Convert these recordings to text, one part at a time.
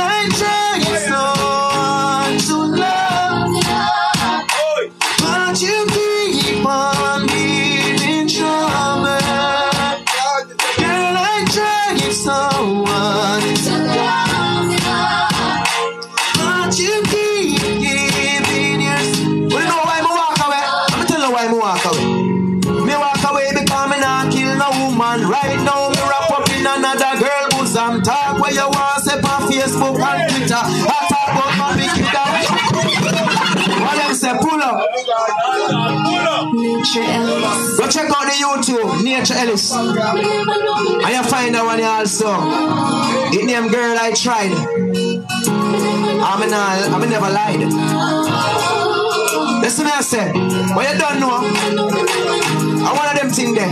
I try so hard to love you, but you keep on giving trouble. Girl, I try so hard to love you, but you keep giving yourself. Well, you know why I walk away? Let me tell you why I walk away. Me walk away because me not kill no woman. Right now, me wrap up in another girl bosom. Talk where you want, say on Facebook and Twitter. I talk about my big kid. What them say? Pull up. Nature Ellis. Go check out the YouTube, Nature Ellis. And you find that one here also. It named Girl I Tried. I never lied. Listen me I say, what you don't know, I one of them things there.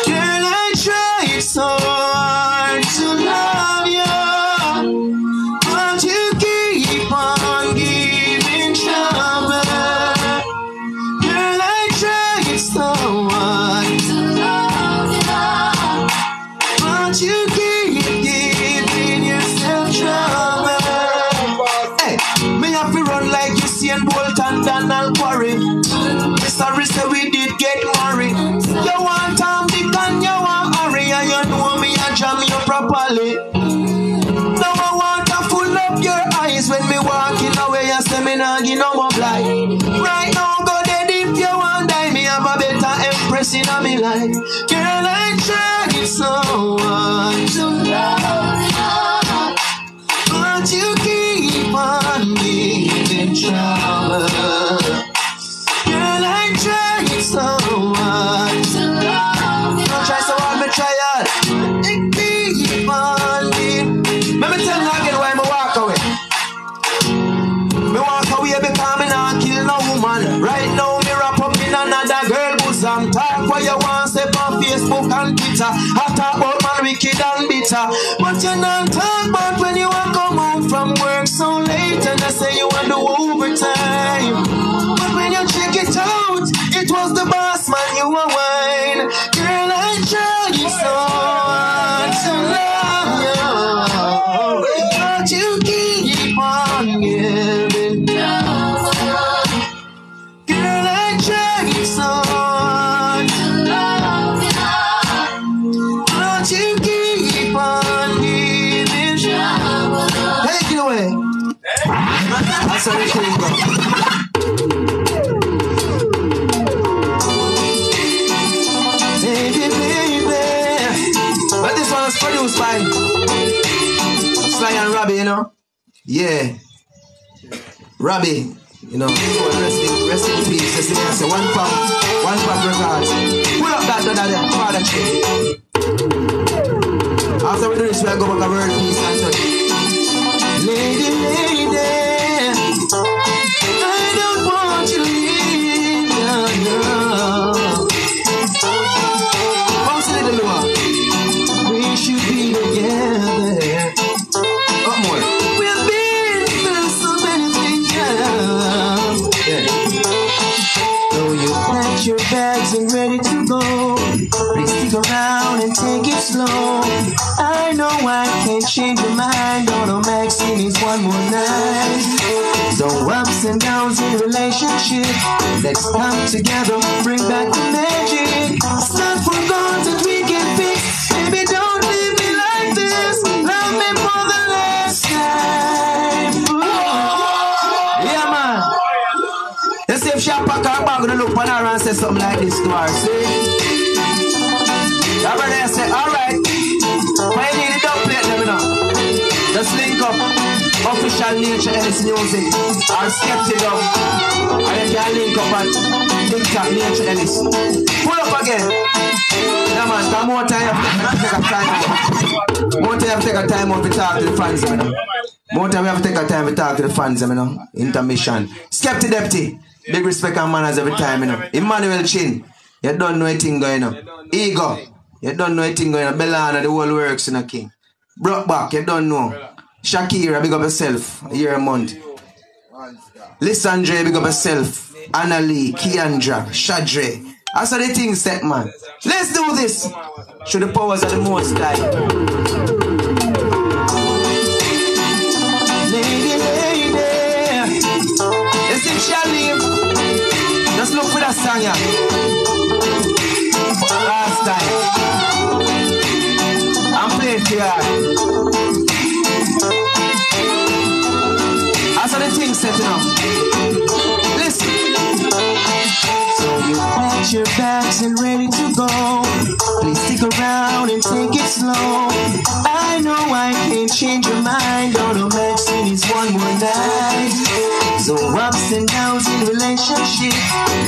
Girl, I tried so hard to love you, but you keep on giving trouble. Girl, I tried so hard to love you, but you keep giving yourself trouble. Hey, me have to run like Usain Bolt and Donald Quarry. Sorry, say we did get married. You want Tom, Dick, and you want Harry, and you know me and jam you properly. Now I want to full up your eyes when me walking away and say me nah give no more blind. Right now, go dead if you want die. Me have a better empress in me life. Girl, I tried so hard to love you, but you keep on giving trouble. Girl, I try so hard to love you. Don't try so hard, me try hard. It keep on me. Let me tell you again why me walk away. Me walk away because me not kill no woman. Right now me wrap up in another girl bosom. Talk what you want, say on Facebook and Twitter. I talk about man wicked and bitter, but you not talk about when you want come home from work so late and I say you want to overtime. When you check it out, it was the boss man you were wine. Girl, I tried so hard to love you, but you keep on giving trouble. Girl, I tried so hard to love you, but you keep on giving trouble. Take it away. That's how it can go. But this one was produced by Sly and Robbie, you know? Yeah. Robbie, you know, rest in peace. Just I say, one pop records. Pull up that father chain. After we do this, we'll go back a word piece and touch. Lady, I don't want you to leave, no. Bounce a little lower. We should be together. Come on. We've been through so many things, yeah. So you packed your bags and ready to go. Please stick around and take it slow. I know I can't change your mind. All I'm asking is one more night. No ups and downs in relationship. Let's come together, bring back the magic. It's not forgotten, we can fix. Baby, don't leave me like this. Love me for the last time. Ooh. Yeah, man. You see if she pack her bag, gonna look on her and say something like this to her. See? That brother say, alright. Why you need the dub plate, let me know. Just link up. Official Nature Ellis music. Or Skeptic up. And you can link up at TikTok Nature Ellis. Pull up again. Yeah man, come more time you have to take a time out. More time you have to take a time out to talk to the fans, you know. More time we have to take a time to talk to the fans, you know. Intermission. Skeptic Deputy. Big respect and manners every time, you know. Emmanuel Chin. You don't know anything going on. Ego. You don't know anything going on. Bellana, the whole works, you know, King. Brockback, you don't know. Shakira, big up yourself. A year a month. Lissandre, big up yourself. Anna Lee, Kiandra, Shadre. I saw the things set, man. Let's do this. Show the powers of the Most High. song, yeah. Last time. I'm playing for you. That's how the thing setting up. Listen. So you packed your bags and ready to go. Please stick around and take it slow. I know I can't change your mind. All I'm asking is one more night. So ups and downs in relationship,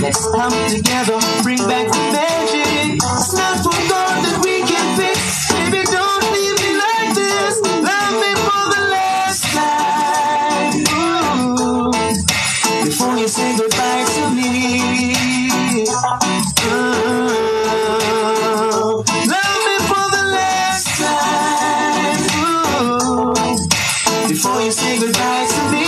let's come together, bring back the magic. It's not for God that we can fix. Baby, don't leave me like this. Love me for the last time. Ooh. Before you say goodbye to me. Love me for the last time. Ooh. Before you say goodbye to me.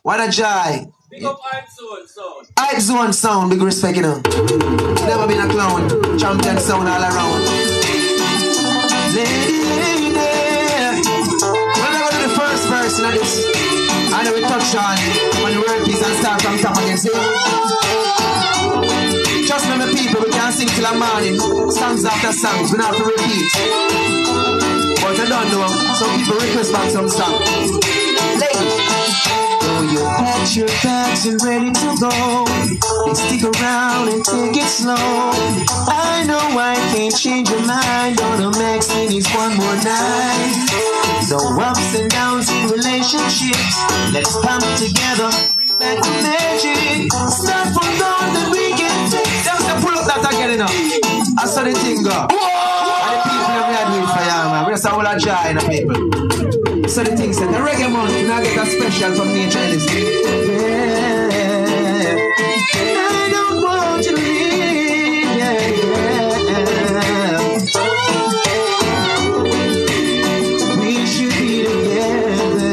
What a joy. Big up Hype Zone sound. Hype Zone sound, big respect, you know. Never been a clown. Champion sound all around. Lady, lady. When I go to the first verse of this, I know we touch on the word piece and start from top again. See? Just remember people, we can't sing till the morning. Songs after songs, we don't have to repeat. But I don't know, some people request back some songs. Ladies. You packed your bags and ready to go. Please stick around and take it slow. I know I can't change your mind. All I'm asking is one more night. So ups and downs in relationships, let's come together, bring back the magic. It's not for God that we can fix. Just to pull up that again enough. I saw the thing go. And the people that we are doing for you, man. We just have all a joy in the people. So the thing said, the reggae month, you know, get a special from nature, Ellis. Yeah, I don't want you to leave, yeah. We should be together.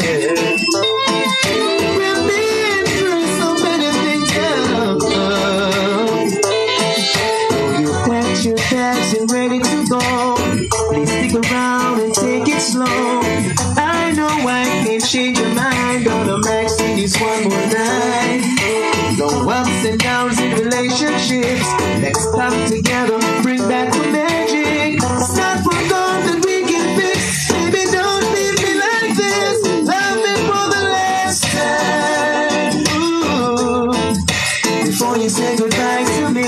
We've been through so many things, So you packed your bags and ready to go. Please stick around and take it slow. I can't change your mind. All I'm asking is one more night. No ups and downs in relationships. Let's come together, bring back the magic. It's not for God that we can fix. Baby, don't leave me like this. Love me for the last time. Ooh. Before you say goodbye to me.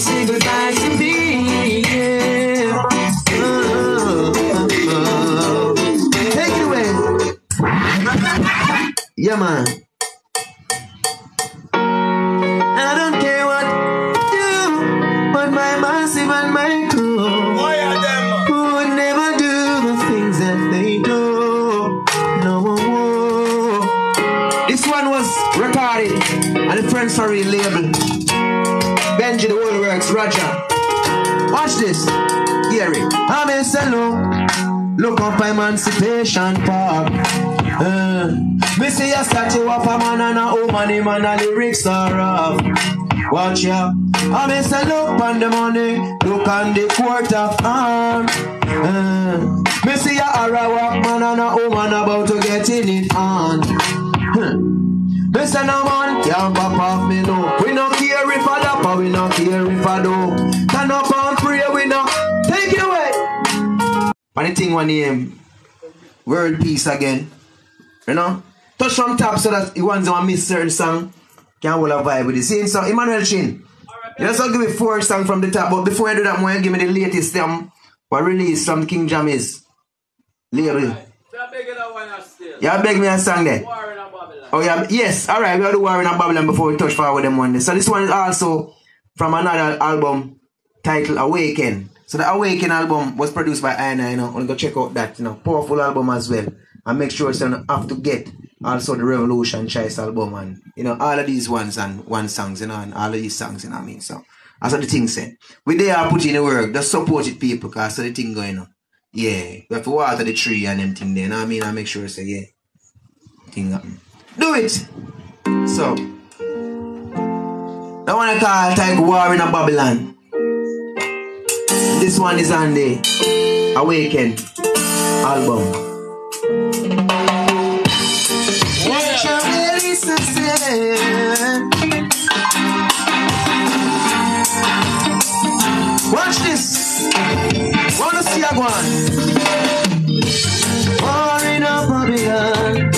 say goodbye to me, yeah. Yeah, man. And I don't care what you do, but my massive and my crew who would never do the things that they do. No. This one was recorded on the Friends for Real label. Benji the World Works, Roger. Watch this. Hear it. I'm in salon. Look up Emancipation Park. Me see a statue of a man and a woman, him and the lyrics are rough. Watch ya. I'm in salon on the money. Look on the court of arm. Me see a Arawak man and a woman about to get in it on. Mr. No man can't pop off me no. We no care if I lap or we no care if I do. Turn up and pray we no. Take it away. Funny thing one name, world peace again. You know? Touch from top so that the ones that miss certain song can hold a vibe with the same song. Emmanuel Chin. You just give me 4 songs from the top, but before I do that, I give me the latest what release from King Jammy's label. You beg me a song there. Oh yeah, yes, alright, we gotta do War in a Babylon before we touch forward them one day. So this one is also from another album titled Awaken. So the Awaken album was produced by Aina, you know. Go check out that, you know, powerful album as well. And make sure you don't have to get also the Revolution Choice album and, you know, all of these ones and one songs, you know, and all of these songs, you know what I mean? So that's what the thing said. We there put in the work, just support it people, because so the thing going on. Yeah, we have to water the tree and them thing there, you know what I mean? I make sure you say, yeah, thing happen. Do it! So, I want to call type War in a Babylon. This one is on the Awaken album. Watch this. Wanna see a one? War in a Babylon.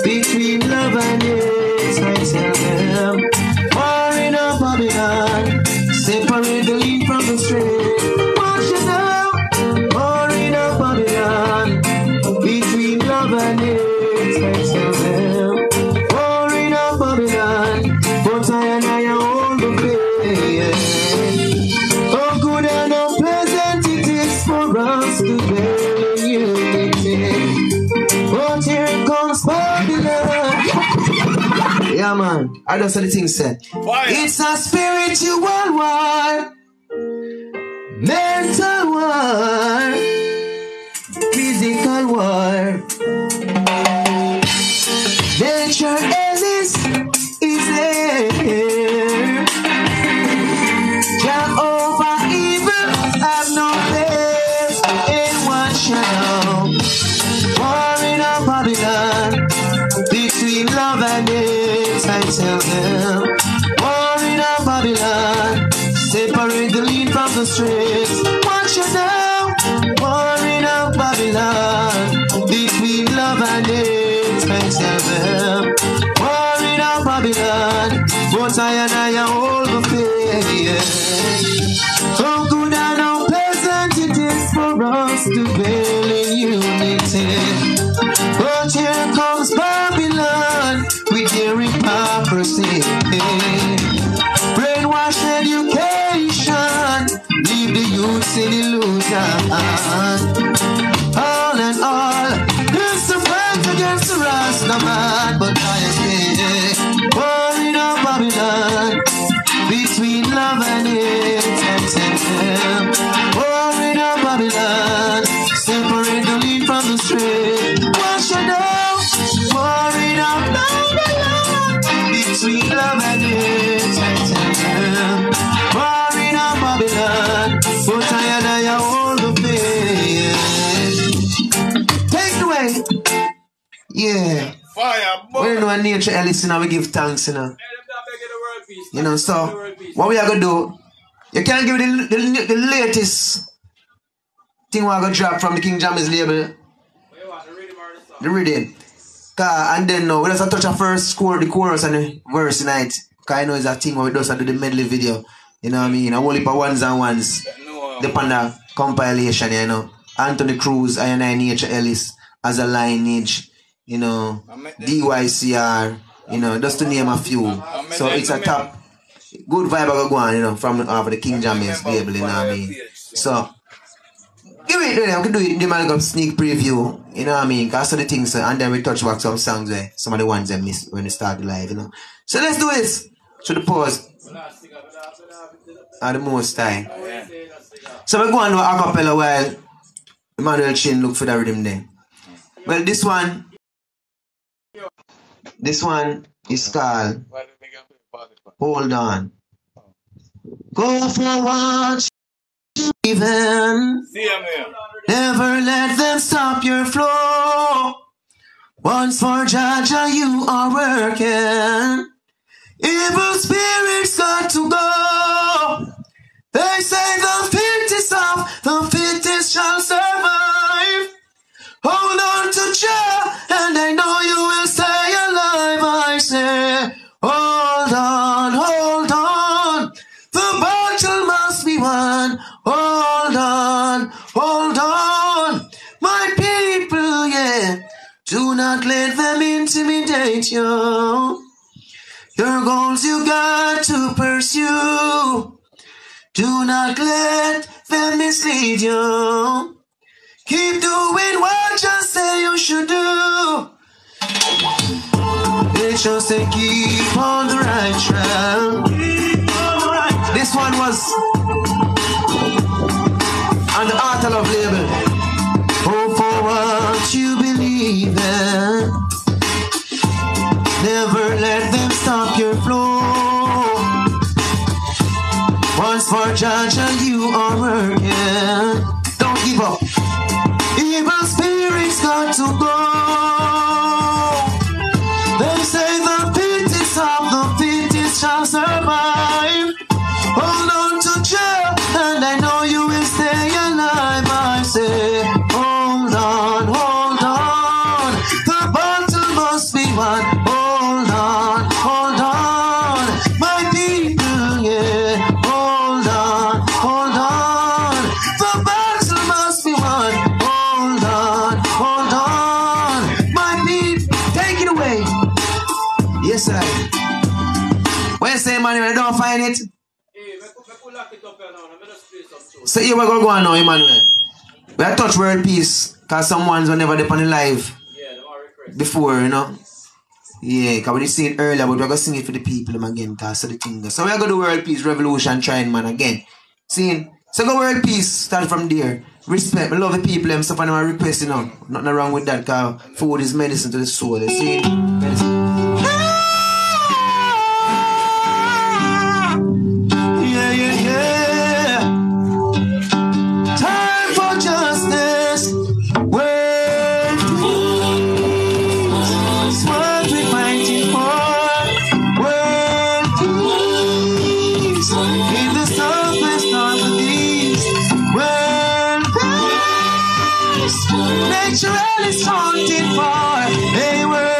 Between love and hate, I tell them. War in a Babylon. Separate the lead from the straight. Watch it now. War in a Babylon. Between love and hate, I tell them. War in a Babylon. But I hold the faith. Oh, good and unpleasant it is for us to bear in unity. But here comes Babylon. Yeah, man. I just said the thing said. It's a spiritual war, mental war, physical war. Nature Ellis is there. Jehovah evil have no place in one shadow. War in a Babylon, between love and hate, I tell them. War in a Babylon, separate the lead from the streets. Watch it now. War in a Babylon, between love and hate, I tell them. War in a Babylon, but I hold the faith. Oh, good and how pleasant it is for us to dwell in unity. But here comes Babylon with their hypocrisy. Brainwash education, leave the youths in illusion. All in all, it's a fight against the Rasta man, but I say, war in a Babylon, between love and hate, and them. War in a Babylon, separate the lead from the straight. Watch it now. War in a Babylon, between love and hate, and them. War in a Babylon, but I hold the faith. Take it away. Yeah. Fire, boy. We know nature Ellis, you know, we give thanks, you know. You know, so what we are gonna do, you can't give the latest thing we're gonna drop from the King Jammy's label. The rhythm. And then we just touch a first score, the chorus and the verse tonight. Cause I know it's a thing where we just do the medley video. You know what I mean? A whole heap of ones and ones. Depend on the compilation, you know. Anthony Cruz, I Nature Ellis as a lineage. you know, DYCR, you know, just to name a few. So it's a top good vibe I go on, you know, from the King Jammy's label, you know what I mean? So give it, I can do it, the man got sneak preview, you know what I mean? Cause some of the things, and then we touch back some songs where some of the ones I miss when we start the live, you know. So let's do this. To the pause. At the most time. So we're going to do a cappella while Emmanuel Chin look for the rhythm there. Well, this one is called Hold On. Go for what you even. Never let them stop your flow. Once for Jaja you are working. Evil spirits got to go. They say the fittest of the fittest shall survive. Hold on to Jah, and I know you will stay alive. I say, hold on, hold on. The battle must be won. Hold on, hold on. My people, yeah. Do not let them intimidate you. Your goals you got to pursue. Do not let them mislead you. Keep doing what you say you should do. They just say keep on the right track. This one was on the Art of Love label. Hope for what you believe in. Never let them stop your flow. Once for Jaja you are working. Don't give up. Evil spirits got to go. They say the fittest of the fittest shall survive. Hold on to Jah, and I know you will stay alive. I say, hold on, hold on. The battle must be won. Hold on, hold on. My people, yeah. Hold on, hold on. The battle must be won. Hold on, hold on. My people, take it away. Yes, sir. Where you say, Emmanuel? I don't find it. So here we're going to go on now, Emmanuel. We have touch world peace, because some ones were never there on the live before, you know. Yeah, because we did sing it earlier, but we're going to sing it for the people again, because of the thing. So we're going to do world peace, revolution, trying man again. See? So go world peace, start from there. Respect, we love the people, them stuff, and I'm requesting, you know. Nothing wrong with that, because food is medicine to the soul, you see? Medicine. Ellis wanted for a world.